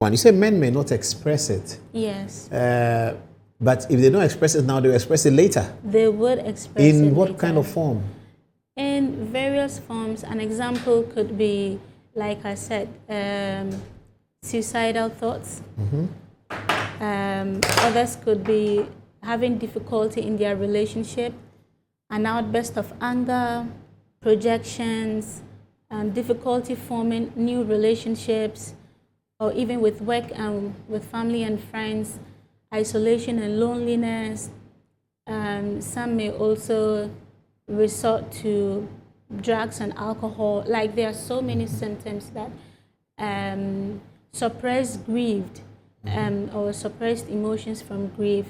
One, you say men may not express it. Yes. But if they don't express it now, they'll express it later. They would express it In what later. kind of form? In various forms. An example could be, like I said, suicidal thoughts. Others could be having difficulty in their relationship, an outburst of anger, projections, difficulty forming new relationships, or even with work and with family and friends, isolation and loneliness. Some may also resort to drugs and alcohol. Like, there are so many symptoms that suppressed grief or suppressed emotions from grief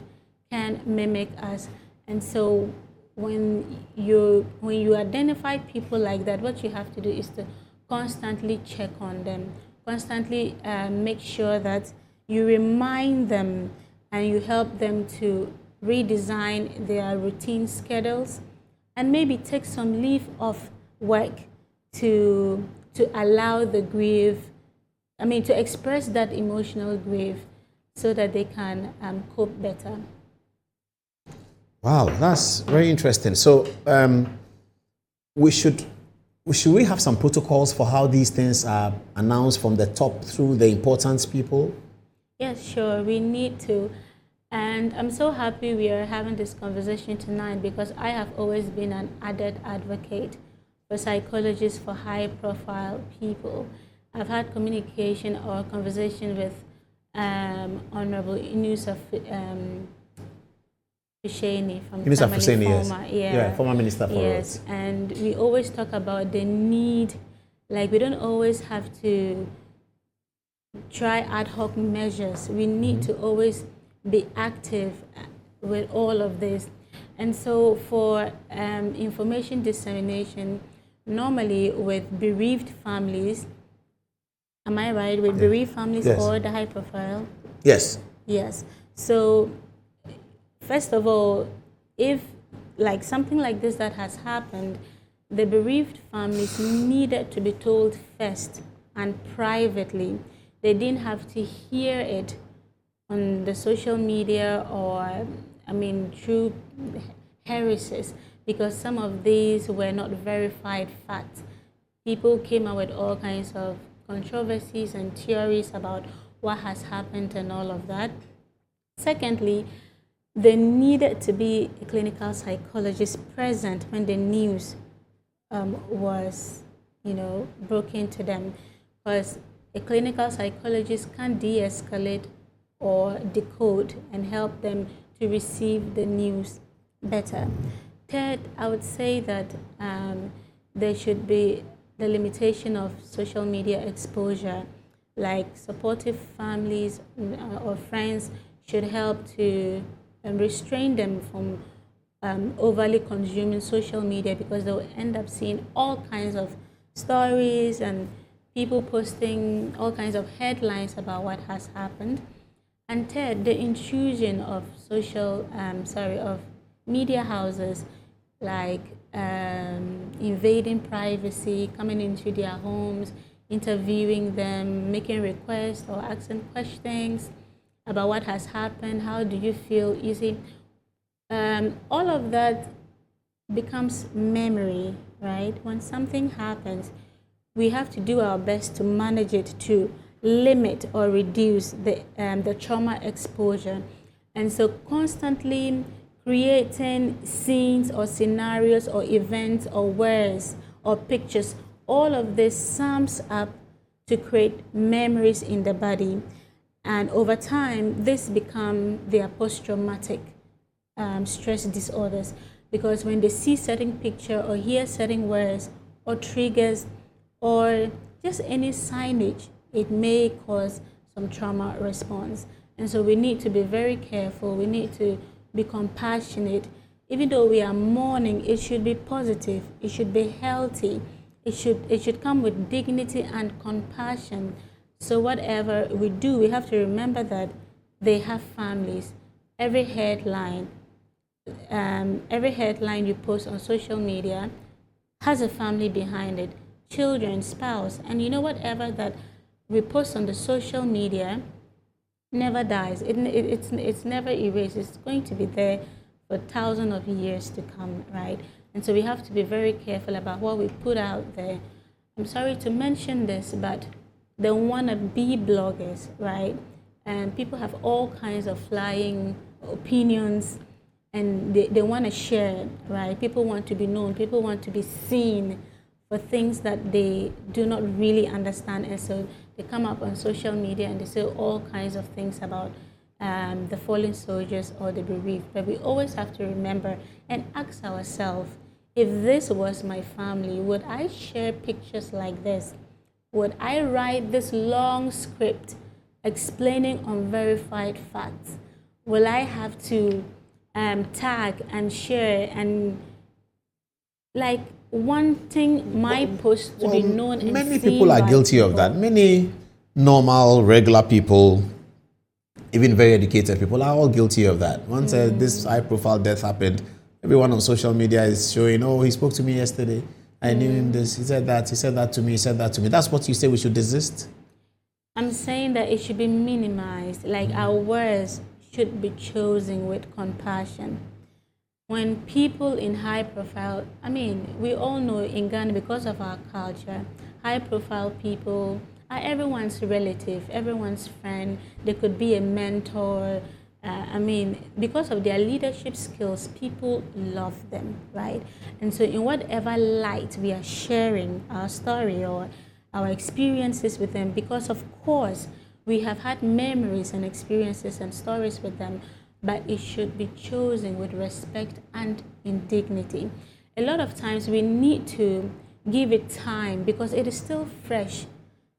can mimic us. And so when you identify people like that, what you have to do is to constantly check on them, constantly make sure that you remind them and you help them to redesign their routine schedules, and maybe take some leave of work to allow the grief, to express that emotional grief so that they can cope better. Wow, that's very interesting. So should we have some protocols for how these things are announced from the top through the important people? Yes, sure, we need to. And I'm so happy we are having this conversation tonight, because I have always been an added advocate for psychologists, for high-profile people. I've had communication or conversation with Honorable Inus Fusheni from former Minister for Roads. And we always talk about the need, like, we don't always have to try ad hoc measures. We need to always be active with all of this. And so for information dissemination, normally with bereaved families, am I right? With bereaved families or the high profile? Yes. Yes. So first of all, if like something like this that has happened, the bereaved families needed to be told first and privately. They didn't have to hear it on the social media or, through heresies, because some of these were not verified facts. People came out with all kinds of controversies and theories about what has happened and all of that. Secondly, there needed to be a clinical psychologist present when the news was, broken to them, because a clinical psychologist can de-escalate or decode and help them to receive the news better. Third, I would say that there should be the limitation of social media exposure, like supportive families or friends should help to restrain them from overly consuming social media, because they'll end up seeing all kinds of stories and people posting all kinds of headlines about what has happened. And third, the intrusion of of media houses, like invading privacy, coming into their homes, interviewing them, making requests or asking questions about what has happened, how do you feel, you see. All of that becomes memory, right? When something happens, we have to do our best to manage it, to limit or reduce the trauma exposure. And so constantly creating scenes or scenarios or events or words or pictures, all of this sums up to create memories in the body. And over time, this becomes their post-traumatic stress disorders, because when they see certain picture or hear certain words or triggers or just any signage, it may cause some trauma response. And so we need to be very careful. We need to be compassionate. Even though we are mourning, it should be positive. It should be healthy. It should come with dignity and compassion. So whatever we do, we have to remember that they have families. Every headline you post on social media has a family behind it, children, spouse, and whatever that we post on the social media never dies. It's never erased. It's going to be there for thousands of years to come, right? And so we have to be very careful about what we put out there. I'm sorry to mention this, but the wannabe bloggers, right? And people have all kinds of flying opinions, and they want to share, right? People want to be known. People want to be seen for things that they do not really understand. And so they come up on social media and they say all kinds of things about the fallen soldiers or the bereaved. But we always have to remember and ask ourselves, if this was my family, would I share pictures like this? Would I write this long script explaining unverified facts? Will I have to tag and share and like wanting my post to be known and many seen people are by guilty of that. Many normal, regular people, even very educated people, are all guilty of that. Once this high-profile death happened, everyone on social media is showing, oh, he spoke to me yesterday. I knew him this. He said that to me. He said that to me. That's what you say we should desist? I'm saying that it should be minimized. Like our words should be chosen with compassion. When people in high profile, I mean, we all know in Ghana, because of our culture, high profile people are everyone's relative, everyone's friend. They could be a mentor. I mean, because of their leadership skills, people love them, right? And so in whatever light we are sharing our story or our experiences with them, because of course we have had memories and experiences and stories with them, but it should be chosen with respect and in dignity. A lot of times we need to give it time because it is still fresh.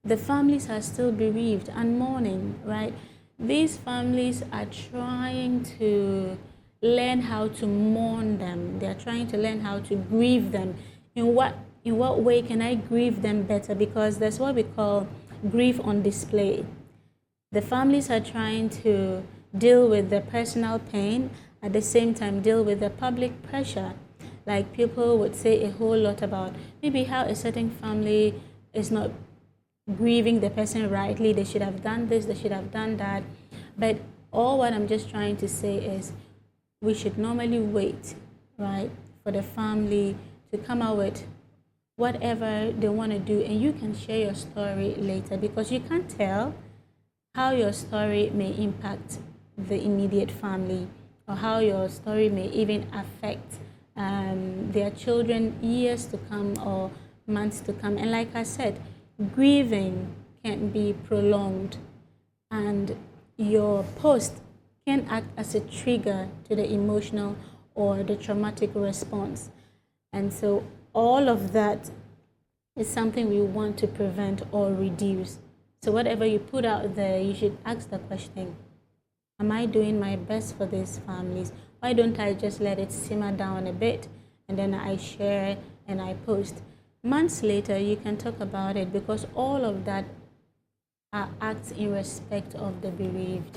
The families are still bereaved and mourning, right? These families are trying to learn how to mourn them. They're trying to learn how to grieve them. In what way can I grieve them better? Because that's what we call grief on display. The families are trying to deal with the personal pain, at the same time deal with the public pressure. Like people would say a whole lot about maybe how a certain family is not grieving the person rightly, they should have done this, they should have done that. But all what I'm just trying to say is we should normally wait, right, for the family to come out with whatever they want to do, and you can share your story later, because you can't tell how your story may impact the immediate family, or how your story may even affect their children years to come or months to come. And like I said, grieving can be prolonged, and your post can act as a trigger to the emotional or the traumatic response. And so all of that is something we want to prevent or reduce. So whatever you put out there, you should ask the question, am I doing my best for these families? Why don't I just let it simmer down a bit and then I share and I post? Months later, you can talk about it, because all of that are acts in respect of the bereaved.